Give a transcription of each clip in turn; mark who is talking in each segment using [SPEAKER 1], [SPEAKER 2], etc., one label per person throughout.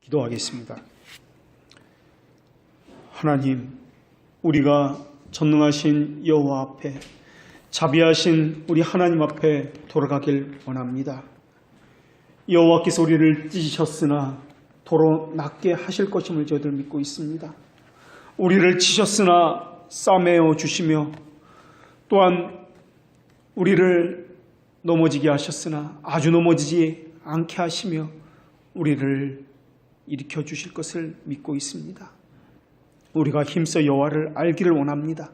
[SPEAKER 1] 기도하겠습니다. 하나님, 우리가 전능하신 여호와 앞에, 자비하신 우리 하나님 앞에 돌아가길 원합니다. 여호와께서 우리를 찢으셨으나 도로 낫게 하실 것임을 저희들 믿고 있습니다. 우리를 치셨으나 싸매어 주시며, 또한 우리를 넘어지게 하셨으나 아주 넘어지지 않게 하시며 우리를 일으켜 주실 것을 믿고 있습니다. 우리가 힘써 여호와를 알기를 원합니다.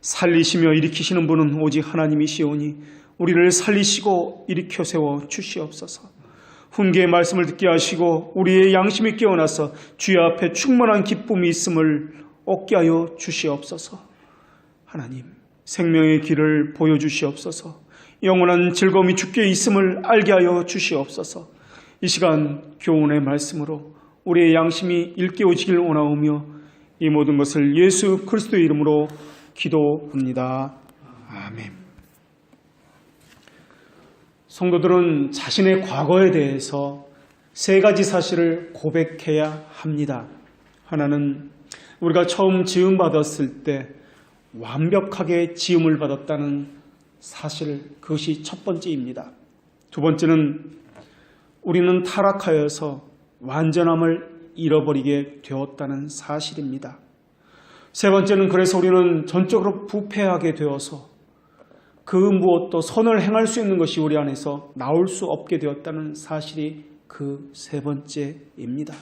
[SPEAKER 1] 살리시며 일으키시는 분은 오직 하나님이시오니 우리를 살리시고 일으켜 세워 주시옵소서. 훈계의 말씀을 듣게 하시고 우리의 양심이 깨어나서 주의 앞에 충만한 기쁨이 있음을 얻게 하여 주시옵소서. 하나님, 생명의 길을 보여주시옵소서. 영원한 즐거움이 주께 있음을 알게 하여 주시옵소서. 이 시간 교훈의 말씀으로 우리의 양심이 일깨워지길 원하오며 이 모든 것을 예수 그리스도의 이름으로 기도합니다. 아멘. 성도들은 자신의 과거에 대해서 세 가지 사실을 고백해야 합니다. 하나는 우리가 처음 지음받았을 때 완벽하게 지음을 받았다는 사실, 그것이 첫 번째입니다. 두 번째는 우리는 타락하여서 완전함을 잃어버리게 되었다는 사실입니다. 세 번째는 그래서 우리는 전적으로 부패하게 되어서 그 무엇도 선을 행할 수 있는 것이 우리 안에서 나올 수 없게 되었다는 사실이 그 세 번째입니다.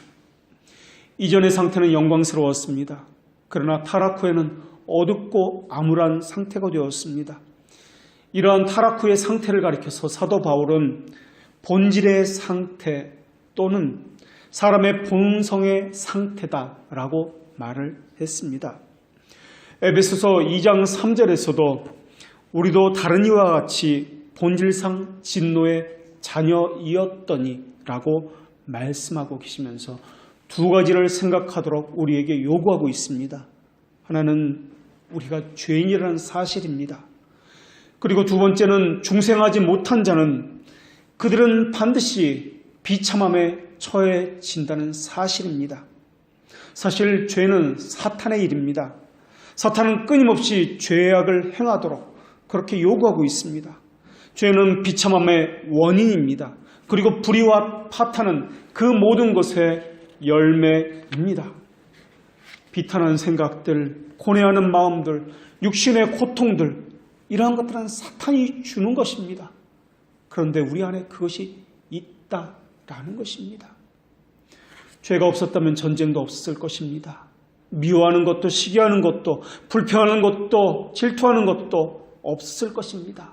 [SPEAKER 1] 이전의 상태는 영광스러웠습니다. 그러나 타락 후에는 어둡고 암울한 상태가 되었습니다. 이러한 타락 후의 상태를 가리켜서 사도 바울은 본질의 상태 또는 사람의 본성의 상태다라고 말을 했습니다. 에베소서 2장 3절에서도 우리도 다른 이와 같이 본질상 진노의 자녀이었더니 라고 말씀하고 계시면서 두 가지를 생각하도록 우리에게 요구하고 있습니다. 하나는 우리가 죄인이라는 사실입니다. 그리고 두 번째는 중생하지 못한 자는 그들은 반드시 비참함에 처해진다는 사실입니다. 사실 죄는 사탄의 일입니다. 사탄은 끊임없이 죄악을 행하도록 그렇게 요구하고 있습니다. 죄는 비참함의 원인입니다. 그리고 불의와 파탄은 그 모든 것의 열매입니다. 비탄한 생각들, 고뇌하는 마음들, 육신의 고통들, 이러한 것들은 사탄이 주는 것입니다. 그런데 우리 안에 그것이 있다라는 것입니다. 죄가 없었다면 전쟁도 없었을 것입니다. 미워하는 것도, 시기하는 것도, 불평하는 것도, 질투하는 것도 없었을 것입니다.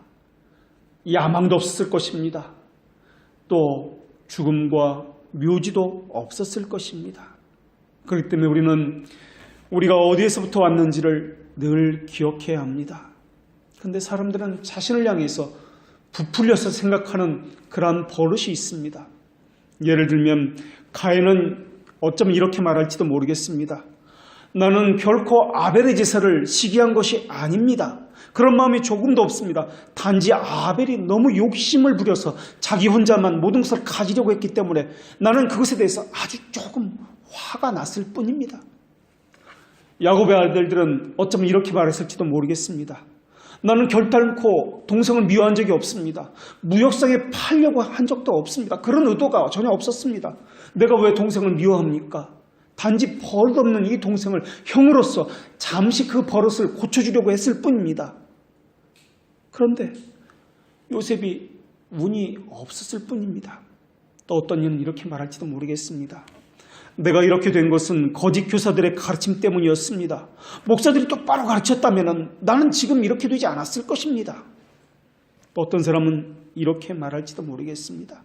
[SPEAKER 1] 야망도 없었을 것입니다. 또 죽음과 묘지도 없었을 것입니다. 그렇기 때문에 우리는 우리가 어디에서부터 왔는지를 늘 기억해야 합니다. 그런데 사람들은 자신을 향해서 부풀려서 생각하는 그러한 버릇이 있습니다. 예를 들면 가인은 어쩌면 이렇게 말할지도 모르겠습니다. 나는 결코 아벨의 제사를 시기한 것이 아닙니다. 그런 마음이 조금도 없습니다. 단지 아벨이 너무 욕심을 부려서 자기 혼자만 모든 것을 가지려고 했기 때문에 나는 그것에 대해서 아주 조금 화가 났을 뿐입니다. 야곱의 아들들은 어쩌면 이렇게 말했을지도 모르겠습니다. 나는 결단코 동생을 미워한 적이 없습니다. 무역상에 팔려고 한 적도 없습니다. 그런 의도가 전혀 없었습니다. 내가 왜 동생을 미워합니까? 단지 버릇없는 이 동생을 형으로서 잠시 그 버릇을 고쳐주려고 했을 뿐입니다. 그런데 요셉이 운이 없었을 뿐입니다. 또 어떤 이는 이렇게 말할지도 모르겠습니다. 내가 이렇게 된 것은 거짓 교사들의 가르침 때문이었습니다. 목사들이 똑바로 가르쳤다면 나는 지금 이렇게 되지 않았을 것입니다. 또 어떤 사람은 이렇게 말할지도 모르겠습니다.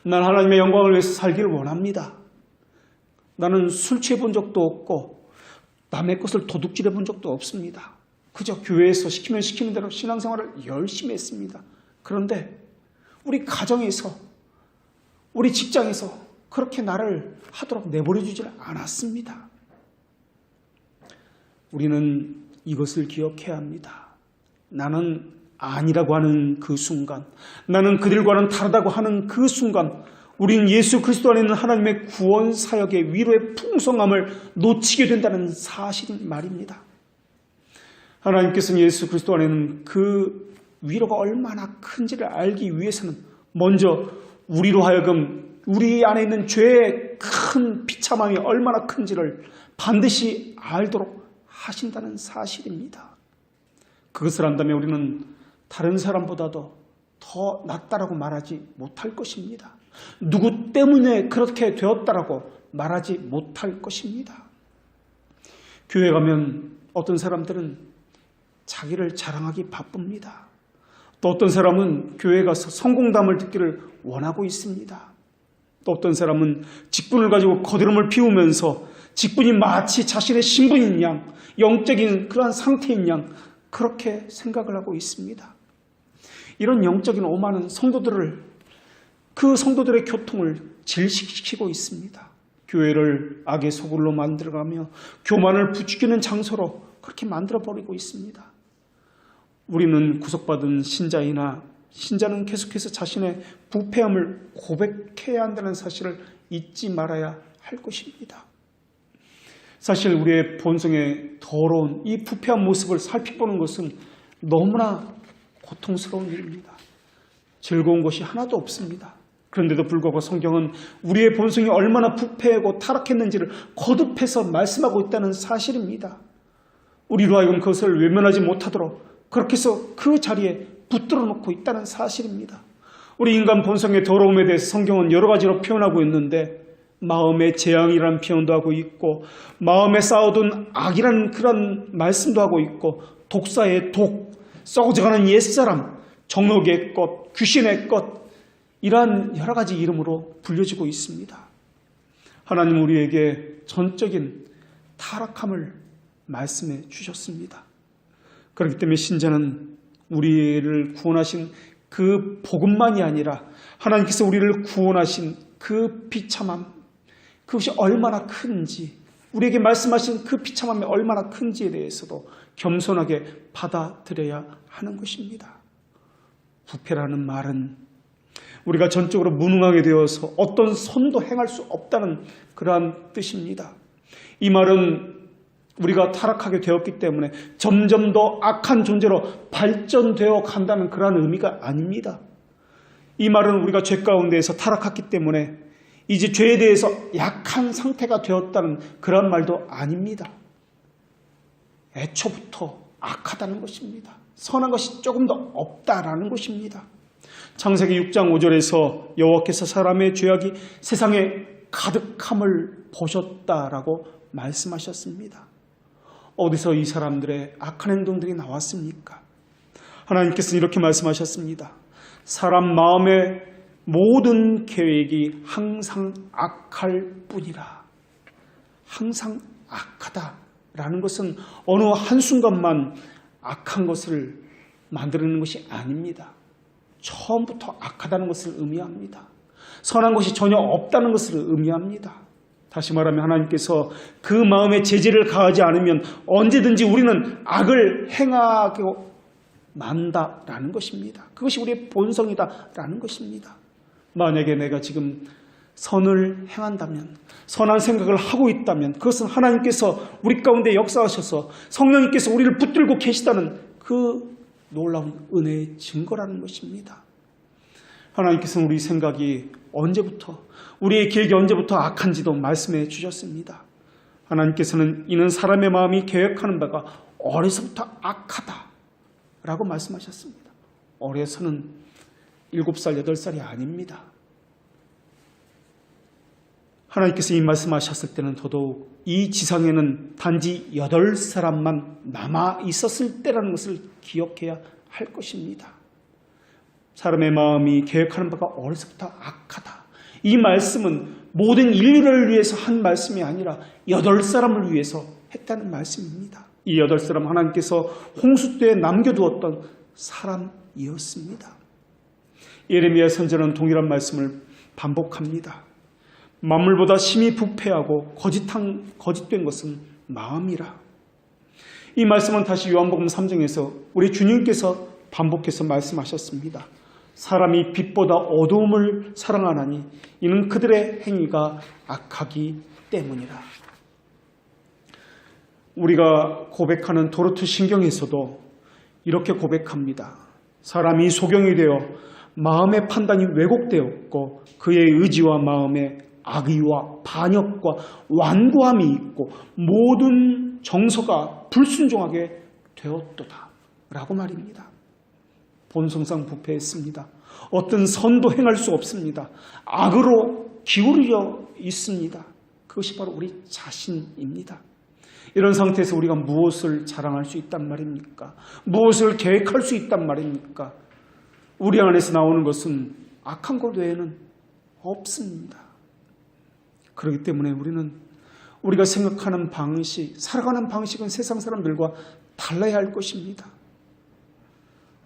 [SPEAKER 1] 난 하나님의 영광을 위해서 살기를 원합니다. 나는 술 취해본 적도 없고 남의 것을 도둑질해 본 적도 없습니다. 그저 교회에서 시키면 시키는 대로 신앙생활을 열심히 했습니다. 그런데 우리 가정에서, 우리 직장에서 그렇게 나를 하도록 내버려 주지 않았습니다. 우리는 이것을 기억해야 합니다. 나는 아니라고 하는 그 순간, 나는 그들과는 다르다고 하는 그 순간 우린 예수 그리스도 안에 있는 하나님의 구원 사역의 위로의 풍성함을 놓치게 된다는 사실인 말입니다. 하나님께서는 예수 그리스도 안에 있는 그 위로가 얼마나 큰지를 알기 위해서는 먼저 우리로 하여금 우리 안에 있는 죄의 큰 비참함이 얼마나 큰지를 반드시 알도록 하신다는 사실입니다. 그것을 안다면 우리는 다른 사람보다도 더 낫다라고 말하지 못할 것입니다. 누구 때문에 그렇게 되었다라고 말하지 못할 것입니다. 교회 가면 어떤 사람들은 자기를 자랑하기 바쁩니다. 또 어떤 사람은 교회 가서 성공담을 듣기를 원하고 있습니다. 또 어떤 사람은 직분을 가지고 거드름을 피우면서 직분이 마치 자신의 신분인 양, 영적인 그러한 상태인 양 그렇게 생각을 하고 있습니다. 이런 영적인 오만은 그 성도들의 교통을 질식시키고 있습니다. 교회를 악의 소굴로 만들어가며 교만을 부추기는 장소로 그렇게 만들어버리고 있습니다. 우리는 구속받은 신자는 계속해서 자신의 부패함을 고백해야 한다는 사실을 잊지 말아야 할 것입니다. 사실 우리의 본성의 더러운 이 부패한 모습을 살펴보는 것은 너무나 고통스러운 일입니다. 즐거운 것이 하나도 없습니다. 그런데도 불구하고 성경은 우리의 본성이 얼마나 부패하고 타락했는지를 거듭해서 말씀하고 있다는 사실입니다. 우리로 하여금 그것을 외면하지 못하도록 그렇게 해서 그 자리에 붙들어 놓고 있다는 사실입니다. 우리 인간 본성의 더러움에 대해서 성경은 여러 가지로 표현하고 있는데 마음의 재앙이라는 표현도 하고 있고 마음에 쌓아둔 악이라는 그런 말씀도 하고 있고 독사의 독, 썩어져가는 옛사람, 정욕의 것, 귀신의 것 이러한 여러 가지 이름으로 불려지고 있습니다. 하나님 우리에게 전적인 타락함을 말씀해 주셨습니다. 그렇기 때문에 신자는 우리를 구원하신 그 복음만이 아니라 하나님께서 우리를 구원하신 그 비참함, 그것이 얼마나 큰지, 우리에게 말씀하신 그 비참함이 얼마나 큰지에 대해서도 겸손하게 받아들여야 하는 것입니다. 부패라는 말은 우리가 전적으로 무능하게 되어서 어떤 선도 행할 수 없다는 그러한 뜻입니다. 이 말은 우리가 타락하게 되었기 때문에 점점 더 악한 존재로 발전되어 간다는 그러한 의미가 아닙니다. 이 말은 우리가 죄 가운데에서 타락했기 때문에 이제 죄에 대해서 약한 상태가 되었다는 그런 말도 아닙니다. 애초부터 악하다는 것입니다. 선한 것이 조금 더 없다라는 것입니다. 창세기 6장 5절에서 여호와께서 사람의 죄악이 세상에 가득함을 보셨다라고 말씀하셨습니다. 어디서 이 사람들의 악한 행동들이 나왔습니까? 하나님께서는 이렇게 말씀하셨습니다. 사람 마음의 모든 계획이 항상 악할 뿐이라. 항상 악하다라는 것은 어느 한순간만 악한 것을 만드는 것이 아닙니다. 처음부터 악하다는 것을 의미합니다. 선한 것이 전혀 없다는 것을 의미합니다. 다시 말하면 하나님께서 그 마음에 제재를 가하지 않으면 언제든지 우리는 악을 행하고 만다라는 것입니다. 그것이 우리의 본성이다라는 것입니다. 만약에 내가 지금 선을 행한다면, 선한 생각을 하고 있다면 그것은 하나님께서 우리 가운데 역사하셔서 성령님께서 우리를 붙들고 계시다는 그 놀라운 은혜의 증거라는 것입니다. 하나님께서는 우리 생각이 언제부터, 우리의 계획이 언제부터 악한지도 말씀해 주셨습니다. 하나님께서는 이는 사람의 마음이 계획하는 바가 어려서부터 악하다라고 말씀하셨습니다. 어려서는 7살, 8살이 아닙니다. 하나님께서 이 말씀하셨을 때는 더더욱 이 지상에는 단지 8사람만 남아 있었을 때라는 것을 기억해야 할 것입니다. 사람의 마음이 계획하는 바가 어려서부터 악하다. 이 말씀은 모든 인류를 위해서 한 말씀이 아니라 8사람을 위해서 했다는 말씀입니다. 이 8사람 하나님께서 홍수때에 남겨두었던 사람이었습니다. 예레미야 선지자는 동일한 말씀을 반복합니다. 만물보다 심히 부패하고 거짓된 것은 마음이라. 이 말씀은 다시 요한복음 3장에서 우리 주님께서 반복해서 말씀하셨습니다. 사람이 빛보다 어두움을 사랑하나니 이는 그들의 행위가 악하기 때문이라. 우리가 고백하는 도르트 신경에서도 이렇게 고백합니다. 사람이 소경이 되어 마음의 판단이 왜곡되었고 그의 의지와 마음에 악의와 반역과 완고함이 있고 모든 정서가 불순종하게 되었도다 라고 말입니다. 본성상 부패했습니다. 어떤 선도 행할 수 없습니다. 악으로 기울여 있습니다. 그것이 바로 우리 자신입니다. 이런 상태에서 우리가 무엇을 자랑할 수 있단 말입니까? 무엇을 계획할 수 있단 말입니까? 우리 안에서 나오는 것은 악한 것 외에는 없습니다. 그렇기 때문에 우리가 생각하는 방식, 살아가는 방식은 세상 사람들과 달라야 할 것입니다.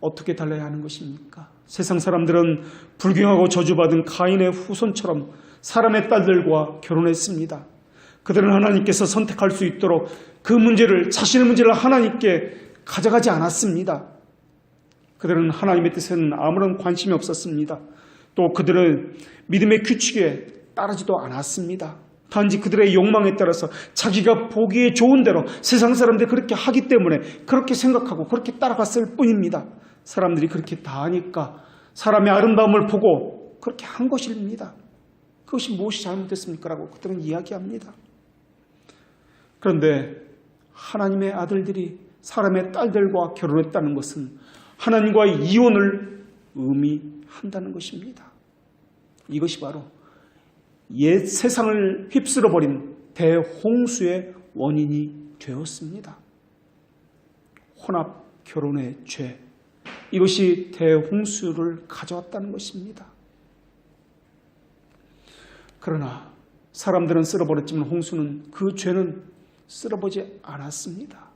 [SPEAKER 1] 어떻게 달라야 하는 것입니까? 세상 사람들은 불경하고 저주받은 가인의 후손처럼 사람의 딸들과 결혼했습니다. 그들은 하나님께서 선택할 수 있도록 그 문제를, 자신의 문제를 하나님께 가져가지 않았습니다. 그들은 하나님의 뜻에는 아무런 관심이 없었습니다. 또 그들은 믿음의 규칙에 따르지도 않았습니다. 단지 그들의 욕망에 따라서 자기가 보기에 좋은 대로 세상 사람들이 그렇게 하기 때문에 그렇게 생각하고 그렇게 따라갔을 뿐입니다. 사람들이 그렇게 다 하니까 사람의 아름다움을 보고 그렇게 한 것입니다. 그것이 무엇이 잘못됐습니까? 라고 그들은 이야기합니다. 그런데 하나님의 아들들이 사람의 딸들과 결혼했다는 것은 하나님과의 이혼을 의미한다는 것입니다. 이것이 바로 옛 세상을 휩쓸어버린 대홍수의 원인이 되었습니다. 혼합 결혼의 죄, 이것이 대홍수를 가져왔다는 것입니다. 그러나 사람들은 쓸어버렸지만 홍수는 그 죄는 쓸어보지 않았습니다.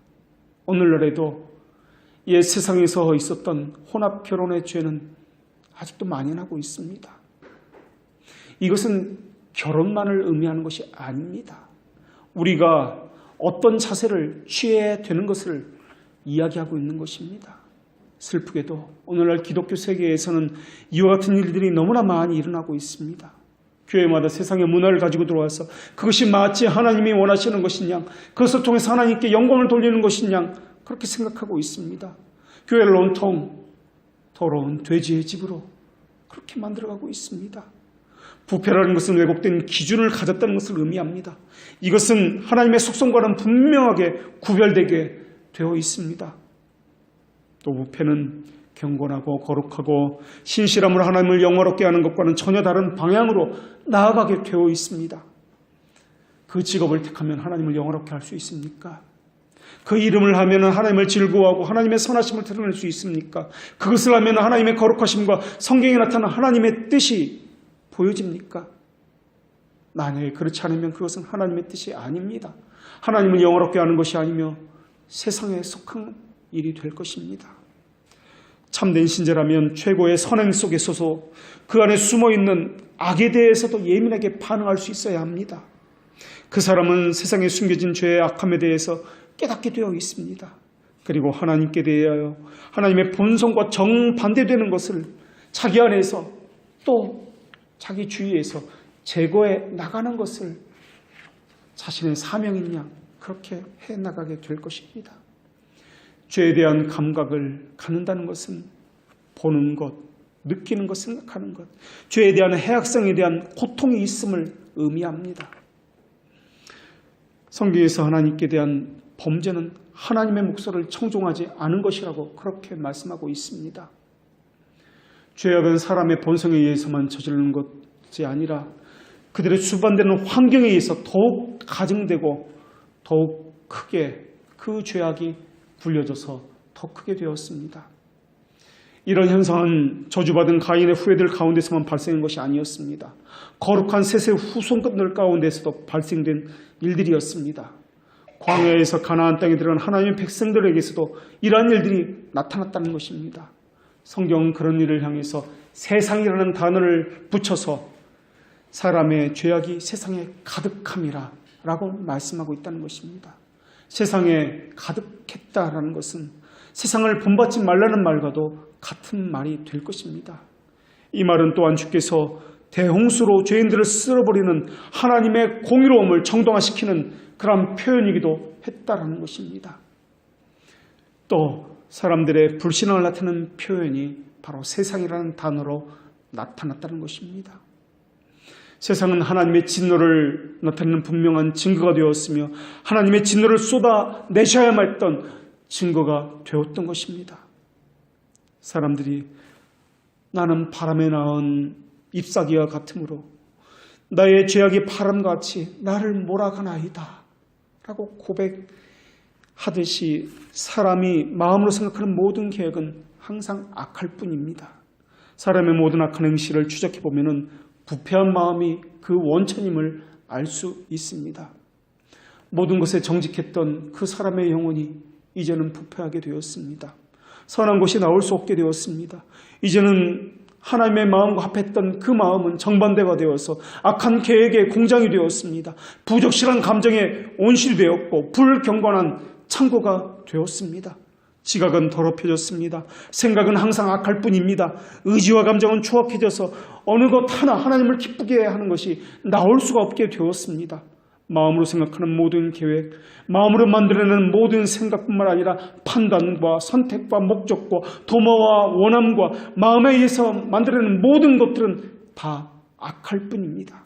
[SPEAKER 1] 오늘날에도 옛 세상에서 있었던 혼합 결혼의 죄는 아직도 만연하고 있습니다. 이것은 결혼만을 의미하는 것이 아닙니다. 우리가 어떤 자세를 취해야 되는 것을 이야기하고 있는 것입니다. 슬프게도 오늘날 기독교 세계에서는 이와 같은 일들이 너무나 많이 일어나고 있습니다. 교회마다 세상의 문화를 가지고 들어와서 그것이 마치 하나님이 원하시는 것이냐, 그것을 통해서 하나님께 영광을 돌리는 것이냐, 그렇게 생각하고 있습니다. 교회를 온통 더러운 돼지의 집으로 그렇게 만들어가고 있습니다. 부패라는 것은 왜곡된 기준을 가졌다는 것을 의미합니다. 이것은 하나님의 속성과는 분명하게 구별되게 되어 있습니다. 또 부패는 경건하고 거룩하고 신실함으로 하나님을 영화롭게 하는 것과는 전혀 다른 방향으로 나아가게 되어 있습니다. 그 직업을 택하면 하나님을 영화롭게 할 수 있습니까? 그 이름을 하면 하나님을 즐거워하고 하나님의 선하심을 드러낼 수 있습니까? 그것을 하면 하나님의 거룩하심과 성경에 나타난 하나님의 뜻이 보여집니까? 만약에 그렇지 않으면 그것은 하나님의 뜻이 아닙니다. 하나님을 영화롭게 하는 것이 아니며 세상에 속한 일이 될 것입니다. 참된 신자라면 최고의 선행 속에 서서 그 안에 숨어있는 악에 대해서도 예민하게 반응할 수 있어야 합니다. 그 사람은 세상에 숨겨진 죄의 악함에 대해서 깨닫게 되어 있습니다. 그리고 하나님께 대하여 하나님의 본성과 정반대되는 것을 자기 안에서 또 자기 주위에서 제거해 나가는 것을 자신의 사명이냐 그렇게 해나가게 될 것입니다. 죄에 대한 감각을 갖는다는 것은 보는 것, 느끼는 것, 생각하는 것, 죄에 대한 해악성에 대한 고통이 있음을 의미합니다. 성경에서 하나님께 대한 범죄는 하나님의 목소리를 청종하지 않은 것이라고 그렇게 말씀하고 있습니다. 죄악은 사람의 본성에 의해서만 저지르는 것이 아니라 그들의 수반되는 환경에 의해서 더욱 가증되고 더욱 크게 그 죄악이 굴려져서 더 크게 되었습니다. 이런 현상은 저주받은 가인의 후예들 가운데서만 발생한 것이 아니었습니다. 거룩한 셋의 후손들 가운데서도 발생된 일들이었습니다. 광야에서 가나안 땅에 들어간 하나님의 백성들에게서도 이러한 일들이 나타났다는 것입니다. 성경은 그런 일을 향해서 세상이라는 단어를 붙여서 사람의 죄악이 세상에 가득함이라 라고 말씀하고 있다는 것입니다. 세상에 가득했다라는 것은 세상을 본받지 말라는 말과도 같은 말이 될 것입니다. 이 말은 또한 주께서 대홍수로 죄인들을 쓸어버리는 하나님의 공의로움을 정당화시키는 그런 표현이기도 했다라는 것입니다. 또 사람들의 불신앙을 나타내는 표현이 바로 세상이라는 단어로 나타났다는 것입니다. 세상은 하나님의 진노를 나타내는 분명한 증거가 되었으며 하나님의 진노를 쏟아내셔야만 했던 증거가 되었던 것입니다. 사람들이 나는 바람에 나온 잎사귀와 같으므로 나의 죄악이 바람같이 나를 몰아가나이다 라고 고백하듯이 사람이 마음으로 생각하는 모든 계획은 항상 악할 뿐입니다. 사람의 모든 악한 행실을 추적해보면 부패한 마음이 그 원천임을 알 수 있습니다. 모든 것에 정직했던 그 사람의 영혼이 이제는 부패하게 되었습니다. 선한 것이 나올 수 없게 되었습니다. 이제는 하나님의 마음과 합했던 그 마음은 정반대가 되어서 악한 계획의 공장이 되었습니다. 부적실한 감정의 온실이 되었고 불경건한 창고가 되었습니다. 지각은 더럽혀졌습니다. 생각은 항상 악할 뿐입니다. 의지와 감정은 추악해져서 어느 것 하나 하나님을 기쁘게 하는 것이 나올 수가 없게 되었습니다. 마음으로 생각하는 모든 계획, 마음으로 만들어내는 모든 생각뿐만 아니라 판단과 선택과 목적과 도모와 원함과 마음에 의해서 만들어내는 모든 것들은 다 악할 뿐입니다.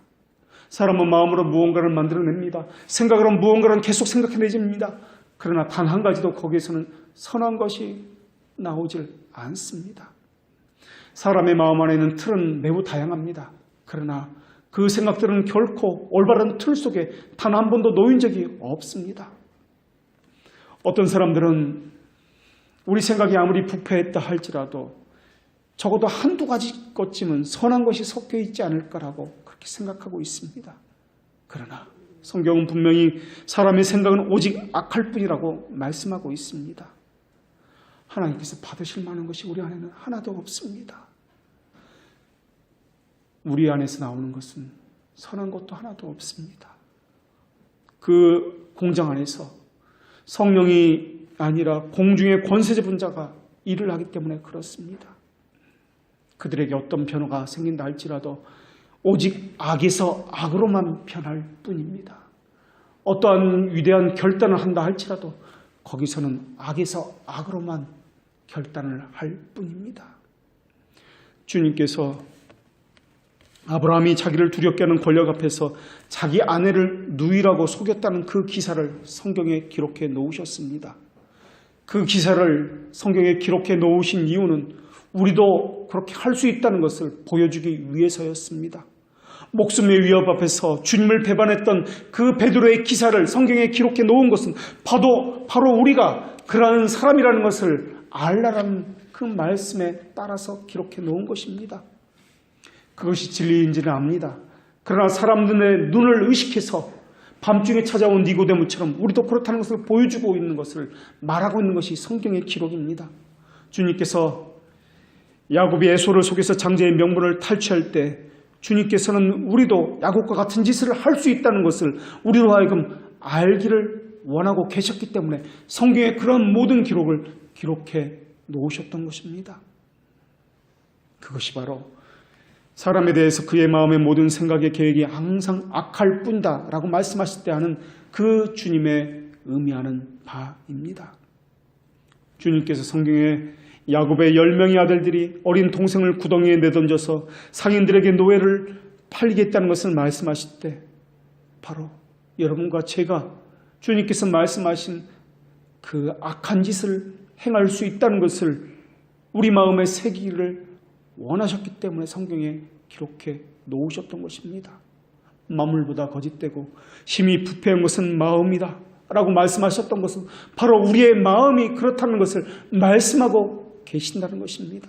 [SPEAKER 1] 사람은 마음으로 무언가를 만들어냅니다. 생각으로 무언가를 계속 생각해내집니다. 그러나 단 한 가지도 거기에서는 선한 것이 나오질 않습니다. 사람의 마음 안에 있는 틀은 매우 다양합니다. 그러나 그 생각들은 결코 올바른 틀 속에 단 한 번도 놓인 적이 없습니다. 어떤 사람들은 우리 생각이 아무리 부패했다 할지라도 적어도 한두 가지 것쯤은 선한 것이 섞여 있지 않을까라고 그렇게 생각하고 있습니다. 그러나 성경은 분명히 사람의 생각은 오직 악할 뿐이라고 말씀하고 있습니다. 하나님께서 받으실 만한 것이 우리 안에는 하나도 없습니다. 우리 안에서 나오는 것은 선한 것도 하나도 없습니다. 그 공장 안에서 성령이 아니라 공중의 권세자 분자가 일을 하기 때문에 그렇습니다. 그들에게 어떤 변화가 생긴다 할지라도 오직 악에서 악으로만 변할 뿐입니다. 어떠한 위대한 결단을 한다 할지라도 거기서는 악에서 악으로만 결단을 할 뿐입니다. 주님께서 아브라함이 자기를 두렵게 하는 권력 앞에서 자기 아내를 누이라고 속였다는 그 기사를 성경에 기록해 놓으셨습니다. 그 기사를 성경에 기록해 놓으신 이유는 우리도 그렇게 할 수 있다는 것을 보여주기 위해서였습니다. 목숨의 위협 앞에서 주님을 배반했던 그 베드로의 기사를 성경에 기록해 놓은 것은 바로 우리가 그러한 사람이라는 것을 알라라는 그 말씀에 따라서 기록해 놓은 것입니다. 그것이 진리인지는 압니다. 그러나 사람들의 눈을 의식해서 밤중에 찾아온 니고데모처럼 우리도 그렇다는 것을 보여주고 있는 것을 말하고 있는 것이 성경의 기록입니다. 주님께서 야곱이 에서를 속에서 장자의 명분을 탈취할 때 주님께서는 우리도 야곱과 같은 짓을 할 수 있다는 것을 우리로 하여금 알기를 원하고 계셨기 때문에 성경의 그런 모든 기록을 기록해 놓으셨던 것입니다. 그것이 바로 사람에 대해서 그의 마음의 모든 생각의 계획이 항상 악할 뿐이다 라고 말씀하실 때 하는 그 주님의 의미하는 바입니다. 주님께서 성경에 야곱의 10명의 아들들이 어린 동생을 구덩이에 내던져서 상인들에게 노예를 팔리겠다는 것을 말씀하실 때 바로 여러분과 제가 주님께서 말씀하신 그 악한 짓을 행할 수 있다는 것을 우리 마음에 새기기를 원하셨기 때문에 성경에 기록해 놓으셨던 것입니다. 만물보다 거짓되고 심히 부패한 것은 마음이다 라고 말씀하셨던 것은 바로 우리의 마음이 그렇다는 것을 말씀하고 계신다는 것입니다.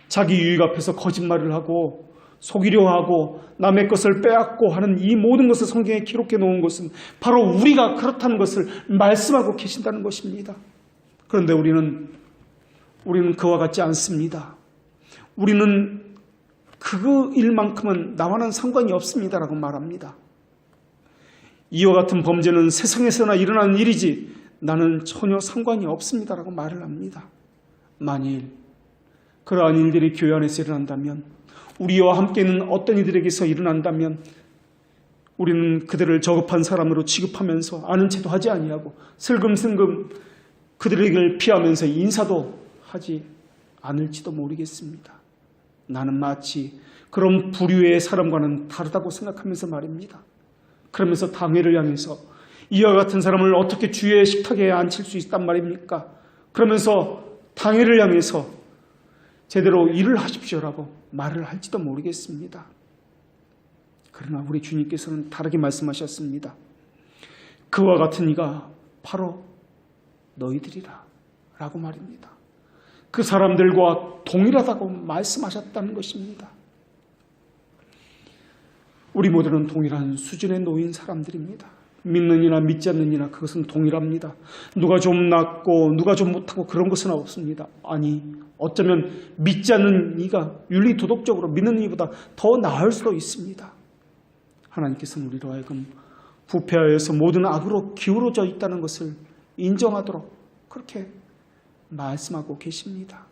[SPEAKER 1] 자기 유익 앞에서 거짓말을 하고 속이려 하고 남의 것을 빼앗고 하는 이 모든 것을 성경에 기록해 놓은 것은 바로 우리가 그렇다는 것을 말씀하고 계신다는 것입니다. 그런데 우리는 그와 같지 않습니다. 우리는 그 일만큼은 나와는 상관이 없습니다라고 말합니다. 이와 같은 범죄는 세상에서나 일어나는 일이지 나는 전혀 상관이 없습니다라고 말을 합니다. 만일 그러한 일들이 교회 안에서 일어난다면 우리와 함께는 어떤 이들에게서 일어난다면 우리는 그들을 저급한 사람으로 취급하면서 아는 체도 하지 아니하고 슬금슬금 그들에게 피하면서 인사도 하지 않을지도 모르겠습니다. 나는 마치 그런 부류의 사람과는 다르다고 생각하면서 말입니다. 그러면서 당회를 향해서 이와 같은 사람을 어떻게 주의 식탁에 앉힐 수 있단 말입니까? 그러면서 당회를 향해서 제대로 일을 하십시오라고 말을 할지도 모르겠습니다. 그러나 우리 주님께서는 다르게 말씀하셨습니다. 그와 같은 이가 바로 너희들이라 라고 말입니다. 그 사람들과 동일하다고 말씀하셨다는 것입니다. 우리 모두는 동일한 수준에 놓인 사람들입니다. 믿는 이나 믿지 않는 이나 그것은 동일합니다. 누가 좀 낫고 누가 좀 못하고 그런 것은 없습니다. 아니, 어쩌면 믿지 않는 이가 윤리도덕적으로 믿는 이보다 더 나을 수도 있습니다. 하나님께서는 우리로 하여금 부패하여서 모든 악으로 기울어져 있다는 것을 인정하도록 그렇게 말씀하고 계십니다.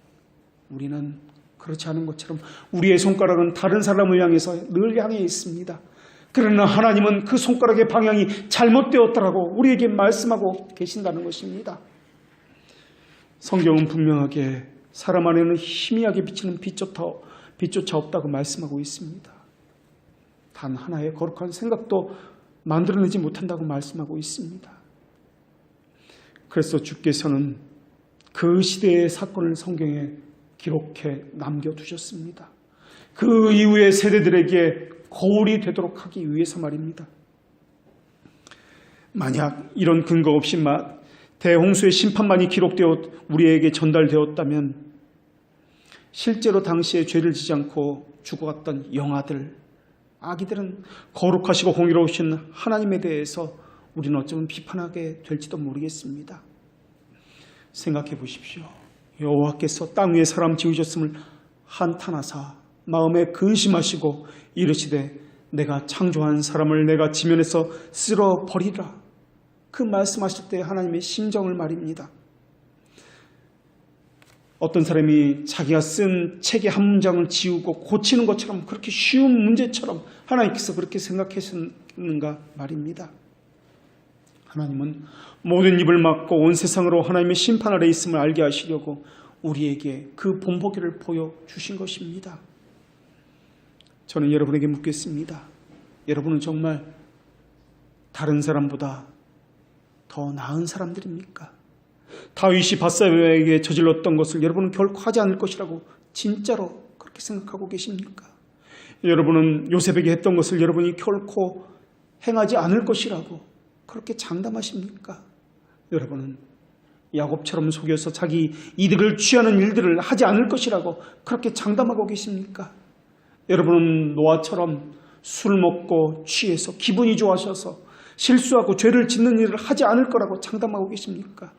[SPEAKER 1] 우리는 그렇지 않은 것처럼 우리의 손가락은 다른 사람을 향해서 늘 향해 있습니다. 그러나 하나님은 그 손가락의 방향이 잘못되었다라고 우리에게 말씀하고 계신다는 것입니다. 성경은 분명하게 사람 안에는 희미하게 비치는 빛조차 없다고 말씀하고 있습니다. 단 하나의 거룩한 생각도 만들어내지 못한다고 말씀하고 있습니다. 그래서 주께서는 그 시대의 사건을 성경에 기록해 남겨두셨습니다. 그 이후의 세대들에게 거울이 되도록 하기 위해서 말입니다. 만약 이런 근거 없이 대홍수의 심판만이 기록되어 우리에게 전달되었다면 실제로 당시에 죄를 지지 않고 죽어갔던 영아들, 아기들은 거룩하시고 공의로우신 하나님에 대해서 우리는 어쩌면 비판하게 될지도 모르겠습니다. 생각해 보십시오. 여호와께서 땅 위에 사람 지으셨음을 한탄하사 마음에 근심하시고 이르시되 내가 창조한 사람을 내가 지면에서 쓸어버리라. 그 말씀하실 때 하나님의 심정을 말입니다. 어떤 사람이 자기가 쓴 책의 한 문장을 지우고 고치는 것처럼 그렇게 쉬운 문제처럼 하나님께서 그렇게 생각하시는가 말입니다. 하나님은 모든 입을 막고 온 세상으로 하나님의 심판 아래 있음을 알게 하시려고 우리에게 그 본보기를 보여주신 것입니다. 저는 여러분에게 묻겠습니다. 여러분은 정말 다른 사람보다 더 나은 사람들입니까? 다윗이 밧세바에게 저질렀던 것을 여러분은 결코 하지 않을 것이라고 진짜로 그렇게 생각하고 계십니까? 여러분은 요셉에게 했던 것을 여러분이 결코 행하지 않을 것이라고 그렇게 장담하십니까? 여러분은 야곱처럼 속여서 자기 이득을 취하는 일들을 하지 않을 것이라고 그렇게 장담하고 계십니까? 여러분은 노아처럼 술 먹고 취해서 기분이 좋아져서 실수하고 죄를 짓는 일을 하지 않을 거라고 장담하고 계십니까?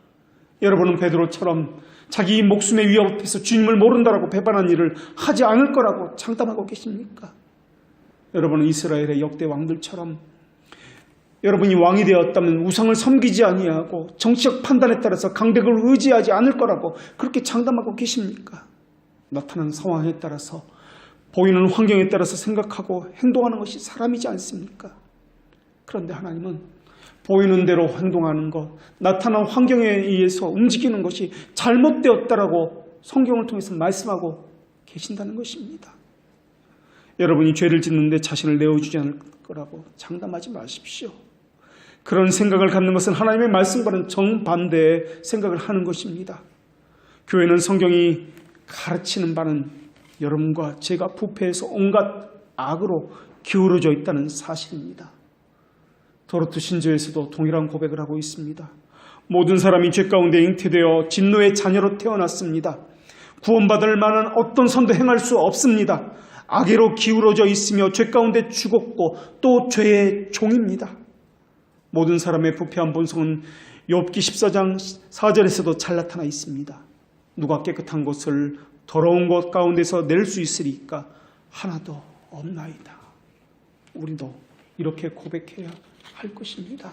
[SPEAKER 1] 여러분은 베드로처럼 자기 목숨의 위협 앞에서 주님을 모른다라고 배반한 일을 하지 않을 거라고 장담하고 계십니까? 여러분은 이스라엘의 역대 왕들처럼 여러분이 왕이 되었다면 우상을 섬기지 아니하고 정치적 판단에 따라서 강대국을 의지하지 않을 거라고 그렇게 장담하고 계십니까? 나타나는 상황에 따라서 보이는 환경에 따라서 생각하고 행동하는 것이 사람이지 않습니까? 그런데 하나님은 보이는 대로 행동하는 것, 나타난 환경에 의해서 움직이는 것이 잘못되었다라고 성경을 통해서 말씀하고 계신다는 것입니다. 여러분이 죄를 짓는데 자신을 내어주지 않을 거라고 장담하지 마십시오. 그런 생각을 갖는 것은 하나님의 말씀과는 정반대의 생각을 하는 것입니다. 교회는 성경이 가르치는 바는 여러분과 제가 부패해서 온갖 악으로 기울어져 있다는 사실입니다. 도르트 신조에서도 동일한 고백을 하고 있습니다. 모든 사람이 죄 가운데 잉태되어 진노의 자녀로 태어났습니다. 구원받을 만한 어떤 선도 행할 수 없습니다. 악의로 기울어져 있으며 죄 가운데 죽었고 또 죄의 종입니다. 모든 사람의 부패한 본성은 욥기 14장 4절에서도 잘 나타나 있습니다. 누가 깨끗한 것을 더러운 것 가운데서 낼 수 있으리까? 하나도 없나이다. 우리도 이렇게 고백해야 할 것입니다.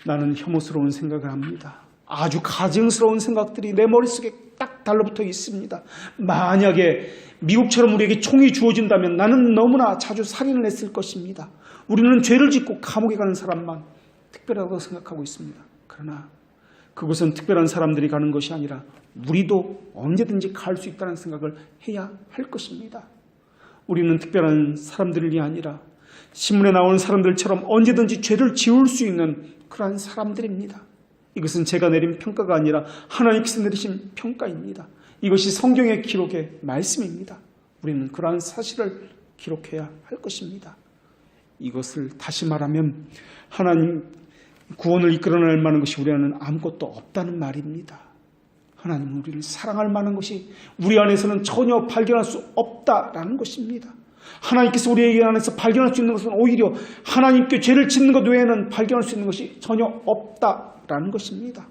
[SPEAKER 1] 나는 혐오스러운 생각을 합니다. 아주 가증스러운 생각들이 내 머릿속에 딱 딱 달라붙어 있습니다. 만약에 미국처럼 우리에게 총이 주어진다면 나는 너무나 자주 살인을 했을 것입니다. 우리는 죄를 짓고 감옥에 가는 사람만 특별하다고 생각하고 있습니다. 그러나 그곳은 특별한 사람들이 가는 것이 아니라 우리도 언제든지 갈 수 있다는 생각을 해야 할 것입니다. 우리는 특별한 사람들이 아니라 신문에 나오는 사람들처럼 언제든지 죄를 지을 수 있는 그러한 사람들입니다. 이것은 제가 내린 평가가 아니라 하나님께서 내리신 평가입니다. 이것이 성경의 기록의 말씀입니다. 우리는 그러한 사실을 기록해야 할 것입니다. 이것을 다시 말하면 하나님 구원을 이끌어낼 만한 것이 우리 안에는 아무것도 없다는 말입니다. 하나님은 우리를 사랑할 만한 것이 우리 안에서는 전혀 발견할 수 없다라는 것입니다. 하나님께서 우리 안에서 발견할 수 있는 것은 오히려 하나님께 죄를 짓는 것 외에는 발견할 수 있는 것이 전혀 없다라는 것입니다.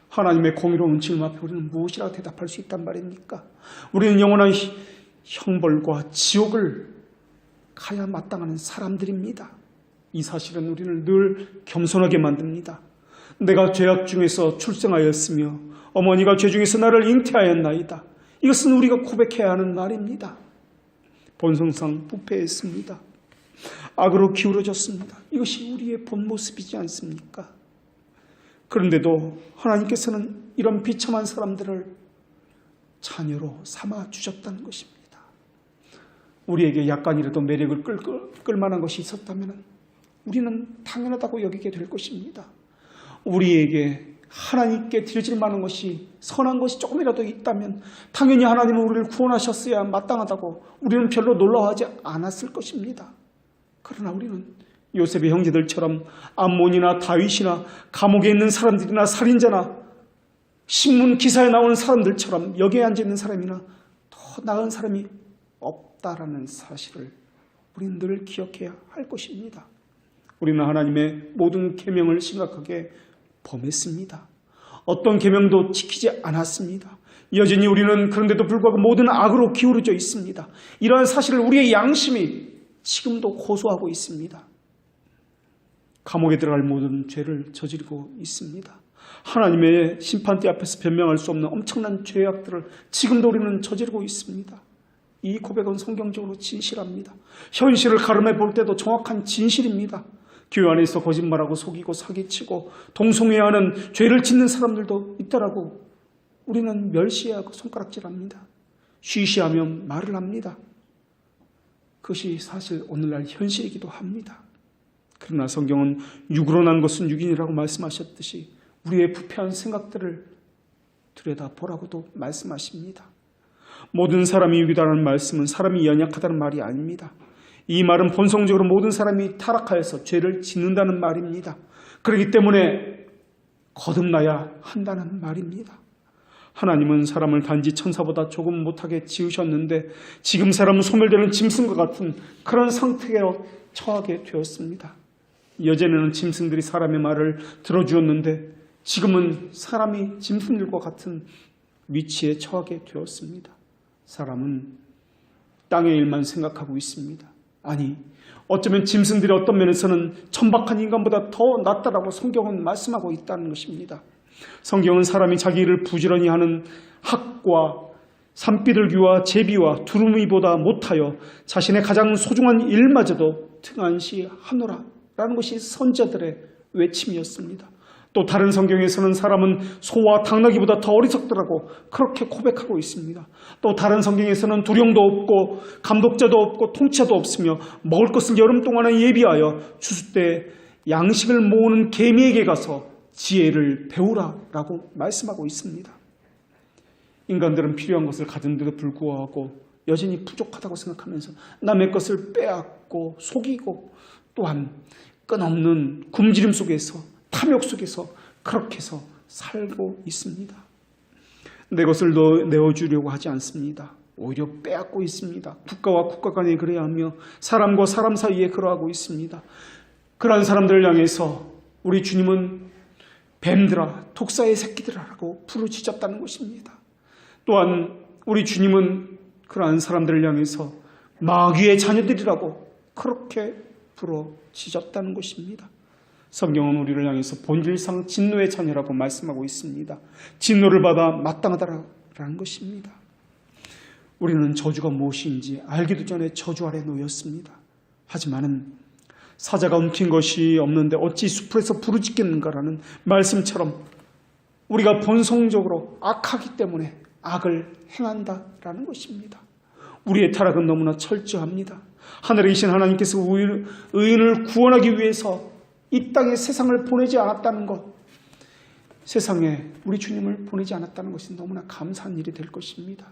[SPEAKER 1] 하나님의 공의로운 질문 앞에 우리는 무엇이라고 대답할 수 있단 말입니까? 우리는 영원한 형벌과 지옥을 가야 마땅하는 사람들입니다. 이 사실은 우리를 늘 겸손하게 만듭니다. 내가 죄악 중에서 출생하였으며 어머니가 죄 중에서 나를 잉태하였나이다. 이것은 우리가 고백해야 하는 말입니다. 본성상 부패했습니다. 악으로 기울어졌습니다. 이것이 우리의 본 모습이지 않습니까? 그런데도 하나님께서는 이런 비참한 사람들을 자녀로 삼아 주셨다는 것입니다. 우리에게 약간이라도 매력을 끌 만한 것이 있었다면 우리는 당연하다고 여기게 될 것입니다. 우리에게 하나님께 드려질 만한 것이 선한 것이 조금이라도 있다면 당연히 하나님은 우리를 구원하셨어야 마땅하다고 우리는 별로 놀라워하지 않았을 것입니다. 그러나 우리는 요셉의 형제들처럼 암몬이나 다윗이나 감옥에 있는 사람들이나 살인자나 신문 기사에 나오는 사람들처럼 여기에 앉아있는 사람이나 더 나은 사람이 없다라는 사실을 우리는 늘 기억해야 할 것입니다. 우리는 하나님의 모든 계명을 심각하게 범했습니다. 어떤 계명도 지키지 않았습니다. 여전히 우리는 그런데도 불구하고 모든 악으로 기울어져 있습니다. 이러한 사실을 우리의 양심이 지금도 고소하고 있습니다. 감옥에 들어갈 모든 죄를 저지르고 있습니다. 하나님의 심판대 앞에서 변명할 수 없는 엄청난 죄악들을 지금도 우리는 저지르고 있습니다. 이 고백은 성경적으로 진실합니다. 현실을 가름해 볼 때도 정확한 진실입니다. 교회 안에서 거짓말하고 속이고 사기치고 동성애하는 죄를 짓는 사람들도 있다라고 우리는 멸시하고 손가락질합니다. 쉬쉬하면 말을 합니다. 그것이 사실 오늘날 현실이기도 합니다. 그러나 성경은 육으로 난 것은 육인이라고 말씀하셨듯이 우리의 부패한 생각들을 들여다보라고도 말씀하십니다. 모든 사람이 육이다라는 말씀은 사람이 연약하다는 말이 아닙니다. 이 말은 본성적으로 모든 사람이 타락하여서 죄를 짓는다는 말입니다. 그렇기 때문에 거듭나야 한다는 말입니다. 하나님은 사람을 단지 천사보다 조금 못하게 지으셨는데 지금 사람은 소멸되는 짐승과 같은 그런 상태에 처하게 되었습니다. 예전에는 짐승들이 사람의 말을 들어주었는데 지금은 사람이 짐승들과 같은 위치에 처하게 되었습니다. 사람은 땅의 일만 생각하고 있습니다. 아니, 어쩌면 짐승들이 어떤 면에서는 천박한 인간보다 더 낫다라고 성경은 말씀하고 있다는 것입니다. 성경은 사람이 자기 일을 부지런히 하는 학과 산비둘기와 제비와 두루미보다 못하여 자신의 가장 소중한 일마저도 등한시하노라라는 것이 선자들의 외침이었습니다. 또 다른 성경에서는 사람은 소와 당나귀보다 더 어리석더라고 그렇게 고백하고 있습니다. 또 다른 성경에서는 두령도 없고 감독자도 없고 통치자도 없으며 먹을 것은 여름 동안에 예비하여 추수 때 양식을 모으는 개미에게 가서 지혜를 배우라라고 말씀하고 있습니다. 인간들은 필요한 것을 가진데도 불구하고 여전히 부족하다고 생각하면서 남의 것을 빼앗고 속이고 또한 끝없는 굶주림 속에서 탐욕 속에서 그렇게 해서 살고 있습니다. 내 것을 내어주려고 하지 않습니다. 오히려 빼앗고 있습니다. 국가와 국가 간에 그래야 하며 사람과 사람 사이에 그러하고 있습니다. 그러한 사람들을 향해서 우리 주님은 뱀들아, 독사의 새끼들아라고 부르짖었다는 것입니다. 또한 우리 주님은 그러한 사람들을 향해서 마귀의 자녀들이라고 그렇게 부르짖었다는 것입니다. 성경은 우리를 향해서 본질상 진노의 자녀라고 말씀하고 있습니다. 진노를 받아 마땅하다라고 있다라는 것입니다. 우리는 저주가 무엇인지 알기도 전에 저주 아래 놓였습니다. 하지만은 사자가 움킨 것이 없는데 어찌 숲에서 부르짖겠는가라는 말씀처럼 우리가 본성적으로 악하기 때문에 악을 행한다라는 것입니다. 우리의 타락은 너무나 철저합니다. 하늘에 계신 하나님께서 의인을 구원하기 위해서 이 땅에 세상을 보내지 않았다는 것, 세상에 우리 주님을 보내지 않았다는 것이 너무나 감사한 일이 될 것입니다.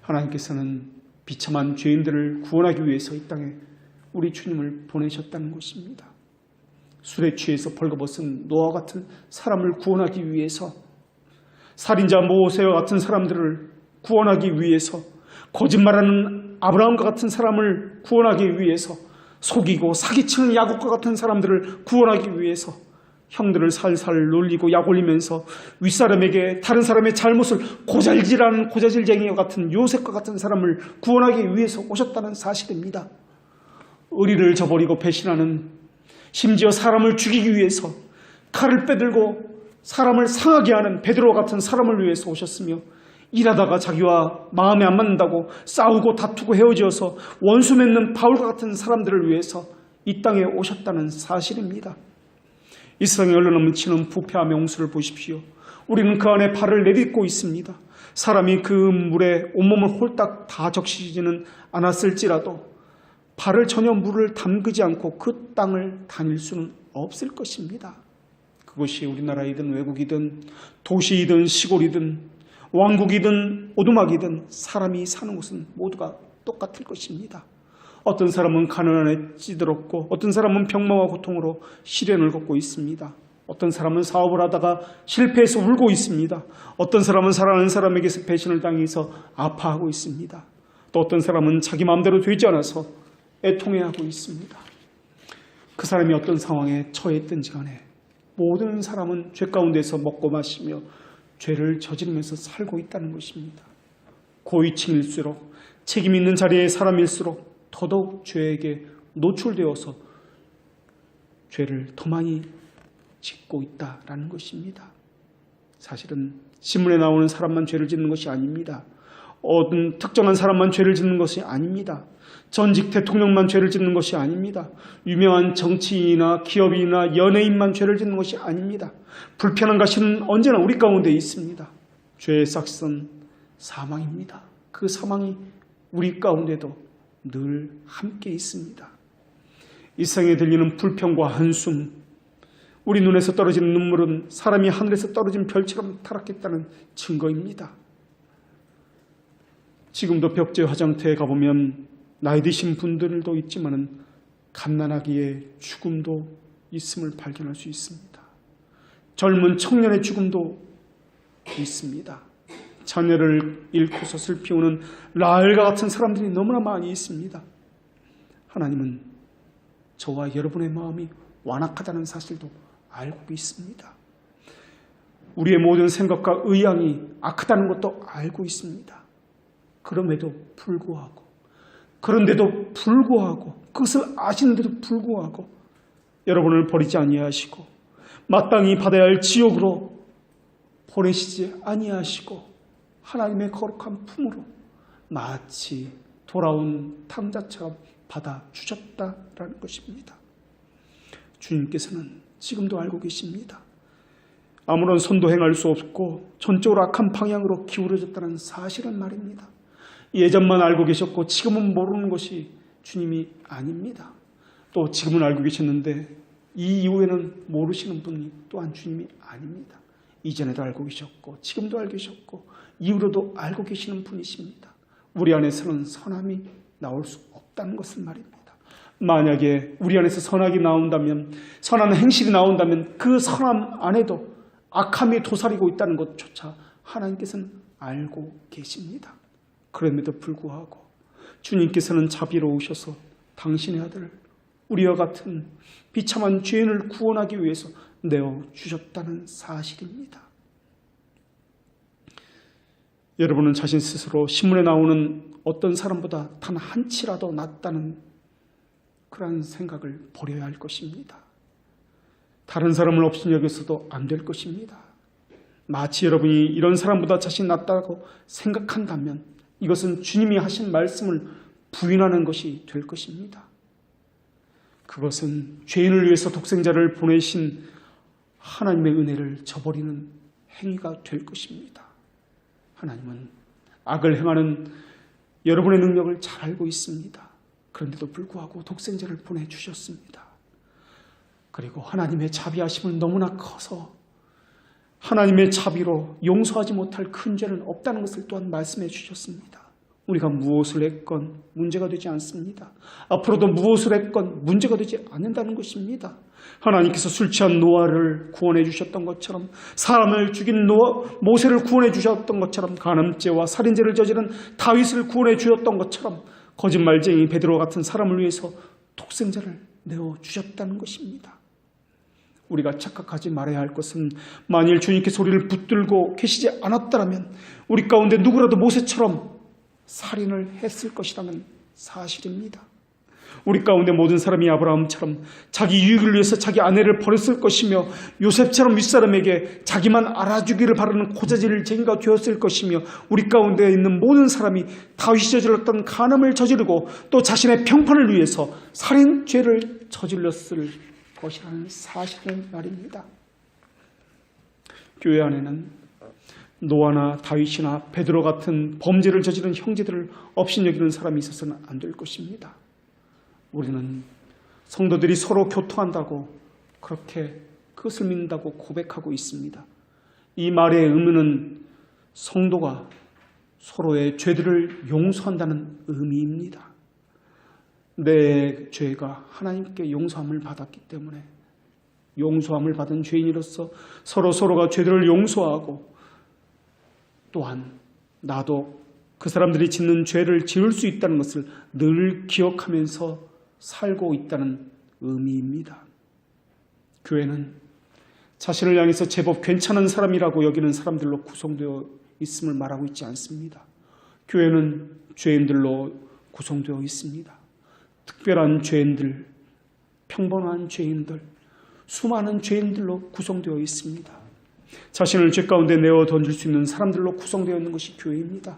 [SPEAKER 1] 하나님께서는 비참한 죄인들을 구원하기 위해서 이 땅에 우리 주님을 보내셨다는 것입니다. 술에 취해서 벌거벗은 노아 같은 사람을 구원하기 위해서, 살인자 모세와 같은 사람들을 구원하기 위해서, 거짓말하는 아브라함과 같은 사람을 구원하기 위해서, 속이고 사기치는 야곱과 같은 사람들을 구원하기 위해서, 형들을 살살 놀리고 약올리면서 윗사람에게 다른 사람의 잘못을 고잘질하는 고자질쟁이와 같은 요셉과 같은 사람을 구원하기 위해서 오셨다는 사실입니다. 의리를 저버리고 배신하는, 심지어 사람을 죽이기 위해서 칼을 빼들고 사람을 상하게 하는 베드로와 같은 사람을 위해서 오셨으며, 일하다가 자기와 마음에 안 맞는다고 싸우고 다투고 헤어져서 원수 맺는 바울과 같은 사람들을 위해서 이 땅에 오셨다는 사실입니다. 이 세상에 흘러넘치는 부패와 명수를 보십시오. 우리는 그 안에 발을 내딛고 있습니다. 사람이 그 물에 온몸을 홀딱 다 적시지는 않았을지라도 발을 전혀 물을 담그지 않고 그 땅을 다닐 수는 없을 것입니다. 그것이 우리나라이든 외국이든 도시이든 시골이든 왕국이든 오두막이든 사람이 사는 곳은 모두가 똑같을 것입니다. 어떤 사람은 가난에 찌들었고 어떤 사람은 병마와 고통으로 시련을 겪고 있습니다. 어떤 사람은 사업을 하다가 실패해서 울고 있습니다. 어떤 사람은 사랑하는 사람에게서 배신을 당해서 아파하고 있습니다. 또 어떤 사람은 자기 마음대로 되지 않아서 애통해하고 있습니다. 그 사람이 어떤 상황에 처했든지 간에 모든 사람은 죄 가운데서 먹고 마시며 죄를 저지르면서 살고 있다는 것입니다. 고위층일수록, 책임 있는 자리의 사람일수록 더더욱 죄에게 노출되어서 죄를 더 많이 짓고 있다라는 것입니다. 사실은 신문에 나오는 사람만 죄를 짓는 것이 아닙니다. 어떤 특정한 사람만 죄를 짓는 것이 아닙니다. 전직 대통령만 죄를 짓는 것이 아닙니다. 유명한 정치인이나 기업인이나 연예인만 죄를 짓는 것이 아닙니다. 불편한 가시는 언제나 우리 가운데 있습니다. 죄의 싹은 사망입니다. 그 사망이 우리 가운데도 늘 함께 있습니다. 이 세상에 들리는 불평과 한숨, 우리 눈에서 떨어지는 눈물은 사람이 하늘에서 떨어진 별처럼 타락했다는 증거입니다. 지금도 벽제 화장터에 가보면 나이 드신 분들도 있지만 갓난아기의 죽음도 있음을 발견할 수 있습니다. 젊은 청년의 죽음도 있습니다. 자녀를 잃고서 슬피 우는 라헬과 같은 사람들이 너무나 많이 있습니다. 하나님은 저와 여러분의 마음이 완악하다는 사실도 알고 있습니다. 우리의 모든 생각과 의향이 악하다는 것도 알고 있습니다. 그런데도 불구하고 그것을 아시는데도 불구하고 여러분을 버리지 아니하시고 마땅히 받아야 할 지옥으로 보내시지 아니하시고 하나님의 거룩한 품으로 마치 돌아온 탕자처럼 받아주셨다라는 것입니다. 주님께서는 지금도 알고 계십니다. 아무런 선도 행할 수 없고 전적으로 악한 방향으로 기울어졌다는 사실은 말입니다. 예전만 알고 계셨고 지금은 모르는 것이 주님이 아닙니다. 또 지금은 알고 계셨는데 이 이후에는 모르시는 분이 또한 주님이 아닙니다. 이전에도 알고 계셨고 지금도 알고 계셨고 이후로도 알고 계시는 분이십니다. 우리 안에서는 선함이 나올 수 없다는 것을 말입니다. 만약에 우리 안에서 선악이 나온다면, 선한 행실이 나온다면 그 선함 안에도 악함이 도사리고 있다는 것조차 하나님께서는 알고 계십니다. 그럼에도 불구하고 주님께서는 자비로우셔서 당신의 아들 우리와 같은 비참한 죄인을 구원하기 위해서 내어주셨다는 사실입니다. 여러분은 자신 스스로 신문에 나오는 어떤 사람보다 단 한치라도 낫다는 그런 생각을 버려야 할 것입니다. 다른 사람을 없인 여겨서도 안 될 것입니다. 마치 여러분이 이런 사람보다 자신이 낫다고 생각한다면 이것은 주님이 하신 말씀을 부인하는 것이 될 것입니다. 그것은 죄인을 위해서 독생자를 보내신 하나님의 은혜를 저버리는 행위가 될 것입니다. 하나님은 악을 행하는 여러분의 능력을 잘 알고 있습니다. 그런데도 불구하고 독생자를 보내주셨습니다. 그리고 하나님의 자비하심은 너무나 커서 하나님의 자비로 용서하지 못할 큰 죄는 없다는 것을 또한 말씀해 주셨습니다. 우리가 무엇을 했건 문제가 되지 않습니다. 앞으로도 무엇을 했건 문제가 되지 않는다는 것입니다. 하나님께서 술 취한 노아를 구원해 주셨던 것처럼, 사람을 죽인 모세를 구원해 주셨던 것처럼, 간음죄와 살인죄를 저지른 다윗을 구원해 주셨던 것처럼 거짓말쟁이 베드로 같은 사람을 위해서 독생자를 내어주셨다는 것입니다. 우리가 착각하지 말아야 할 것은 만일 주님께서 우리를 붙들고 계시지 않았다면 우리 가운데 누구라도 모세처럼 살인을 했을 것이라는 사실입니다. 우리 가운데 모든 사람이 아브라함처럼 자기 유익을 위해서 자기 아내를 버렸을 것이며, 요셉처럼 윗사람에게 자기만 알아주기를 바라는 고자질쟁이가 되었을 것이며, 우리 가운데 있는 모든 사람이 다윗이 저질렀던 간음을 저지르고 또 자신의 평판을 위해서 살인죄를 저질렀을 것이라는 사실을 말입니다. 교회 안에는 노아나 다윗이나 베드로 같은 범죄를 저지른 형제들을 업신여기는 사람이 있어서는 안 될 것입니다. 우리는 성도들이 서로 교통한다고 그렇게 그것을 믿는다고 고백하고 있습니다. 이 말의 의미는 성도가 서로의 죄들을 용서한다는 의미입니다. 내 죄가 하나님께 용서함을 받았기 때문에 용서함을 받은 죄인으로서 서로가 죄들을 용서하고, 또한 나도 그 사람들이 짓는 죄를 지을 수 있다는 것을 늘 기억하면서 살고 있다는 의미입니다. 교회는 자신을 향해서 제법 괜찮은 사람이라고 여기는 사람들로 구성되어 있음을 말하고 있지 않습니다. 교회는 죄인들로 구성되어 있습니다. 특별한 죄인들, 평범한 죄인들, 수많은 죄인들로 구성되어 있습니다. 자신을 죄 가운데 내어 던질 수 있는 사람들로 구성되어 있는 것이 교회입니다.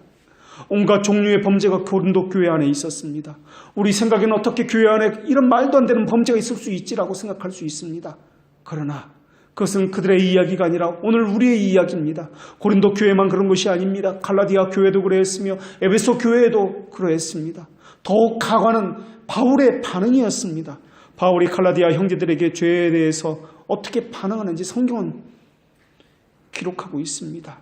[SPEAKER 1] 온갖 종류의 범죄가 고린도 교회 안에 있었습니다. 우리 생각에는 어떻게 교회 안에 이런 말도 안 되는 범죄가 있을 수 있지라고 생각할 수 있습니다. 그러나 그것은 그들의 이야기가 아니라 오늘 우리의 이야기입니다. 고린도 교회만 그런 것이 아닙니다. 갈라디아 교회도 그랬으며 에베소 교회도 그러했습니다. 더욱 가관은 바울의 반응이었습니다. 바울이 갈라디아 형제들에게 죄에 대해서 어떻게 반응하는지 성경은 기록하고 있습니다.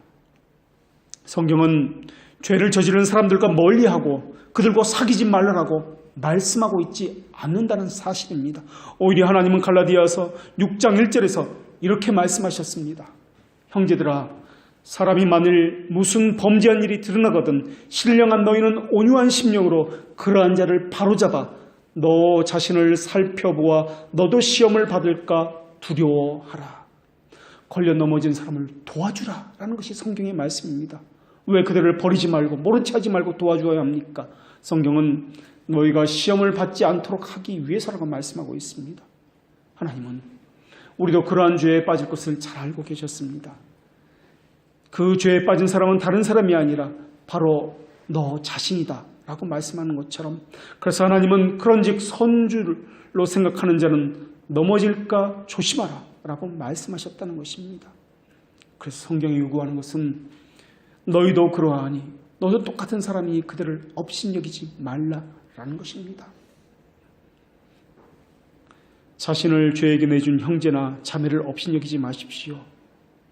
[SPEAKER 1] 성경은 죄를 저지른 사람들과 멀리하고 그들과 사귀지 말라고 말씀하고 있지 않는다는 사실입니다. 오히려 하나님은 갈라디아서 6장 1절에서 이렇게 말씀하셨습니다. 형제들아, 사람이 만일 무슨 범죄한 일이 드러나거든 신령한 너희는 온유한 심령으로 그러한 자를 바로잡아 너 자신을 살펴보아 너도 시험을 받을까 두려워하라. 걸려 넘어진 사람을 도와주라 라는 것이 성경의 말씀입니다. 왜 그들을 버리지 말고 모른 체 하지 말고 도와줘야 합니까? 성경은 너희가 시험을 받지 않도록 하기 위해서라고 말씀하고 있습니다. 하나님은 우리도 그러한 죄에 빠질 것을 잘 알고 계셨습니다. 그 죄에 빠진 사람은 다른 사람이 아니라 바로 너 자신이다 라고 말씀하는 것처럼, 그래서 하나님은 그런즉 선줄로 생각하는 자는 넘어질까 조심하라 라고 말씀하셨다는 것입니다. 그래서 성경이 요구하는 것은 너희도 그러하니 너도 똑같은 사람이 그들을 업신여기지 말라라는 것입니다. 자신을 죄에게 내준 형제나 자매를 업신여기지 마십시오.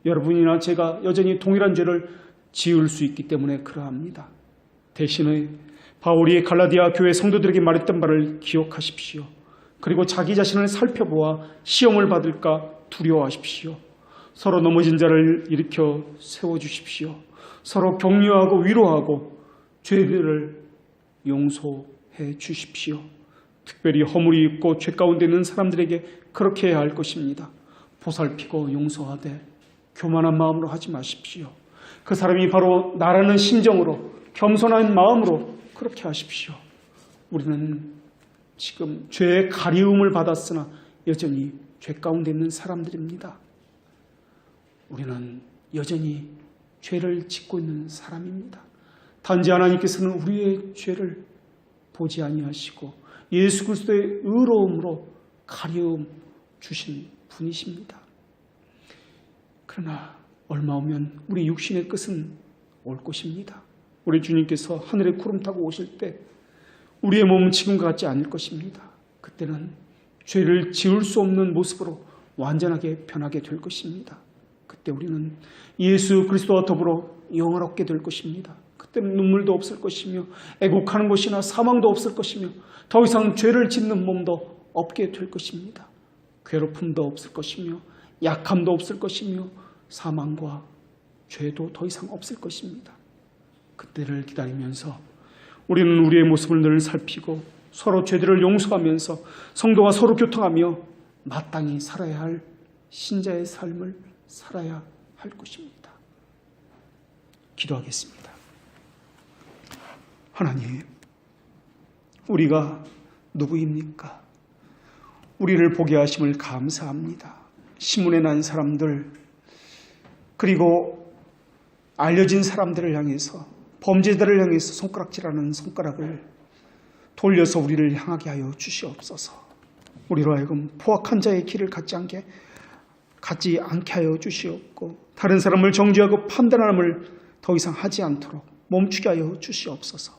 [SPEAKER 1] 여러분이나 제가 여전히 동일한 죄를 지을 수 있기 때문에 그러합니다. 대신에 바울이 갈라디아 교회 성도들에게 말했던 말을 기억하십시오. 그리고 자기 자신을 살펴보아 시험을 받을까 두려워하십시오. 서로 넘어진 자를 일으켜 세워주십시오. 서로 격려하고 위로하고 죄들을 용서해 주십시오. 특별히 허물이 있고 죄 가운데 있는 사람들에게 그렇게 해야 할 것입니다. 보살피고 용서하되 교만한 마음으로 하지 마십시오. 그 사람이 바로 나라는 심정으로 겸손한 마음으로 그렇게 하십시오. 우리는 지금 죄의 가리움을 받았으나 여전히 죄 가운데 있는 사람들입니다. 우리는 여전히 죄를 짓고 있는 사람입니다. 단지 하나님께서는 우리의 죄를 보지 아니하시고 예수 그리스도의 의로움으로 가려움 주신 분이십니다. 그러나 얼마 오면 우리 육신의 끝은 올 것입니다. 우리 주님께서 하늘에 구름 타고 오실 때 우리의 몸은 지금과 같지 않을 것입니다. 그때는 죄를 지을 수 없는 모습으로 완전하게 변하게 될 것입니다. 그때 우리는 예수 그리스도와 더불어 영화롭게 될 것입니다. 그때는 눈물도 없을 것이며 애곡하는 것이나 사망도 없을 것이며 더 이상 죄를 짓는 몸도 없게 될 것입니다. 괴롭힘도 없을 것이며 약함도 없을 것이며 사망과 죄도 더 이상 없을 것입니다. 그때를 기다리면서 우리는 우리의 모습을 늘 살피고 서로 죄들을 용서하면서 성도가 서로 교통하며 마땅히 살아야 할 신자의 삶을 살아야 할 것입니다. 기도하겠습니다. 하나님, 우리가 누구입니까? 우리를 보게 하심을 감사합니다. 신문에 난 사람들, 그리고 알려진 사람들을 향해서, 범죄자를 향해서 손가락질하는 손가락을 돌려서 우리를 향하게 하여 주시옵소서. 우리로 하여금 포악한 자의 길을 갖지 않게 하여 주시옵고, 다른 사람을 정죄하고 판단함을 더 이상 하지 않도록 멈추게 하여 주시옵소서.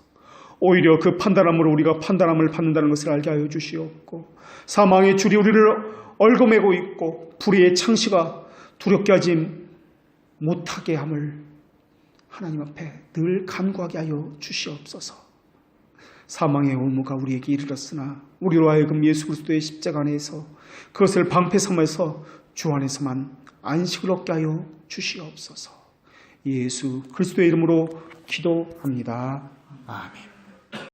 [SPEAKER 1] 오히려 그 판단함으로 우리가 판단함을 받는다는 것을 알게 하여 주시옵고, 사망의 줄이 우리를 얽어매고 있고 불의의 창시가 두렵게 하지 못하게 함을 하나님 앞에 늘 간구하게 하여 주시옵소서. 사망의 올무가 우리에게 이르렀으나 우리로 하여금 예수 그리스도의 십자가 안에서 그것을 방패 삼아서 주 안에서만 안식을 얻게 하여 주시옵소서. 예수 그리스도의 이름으로 기도합니다. 아멘.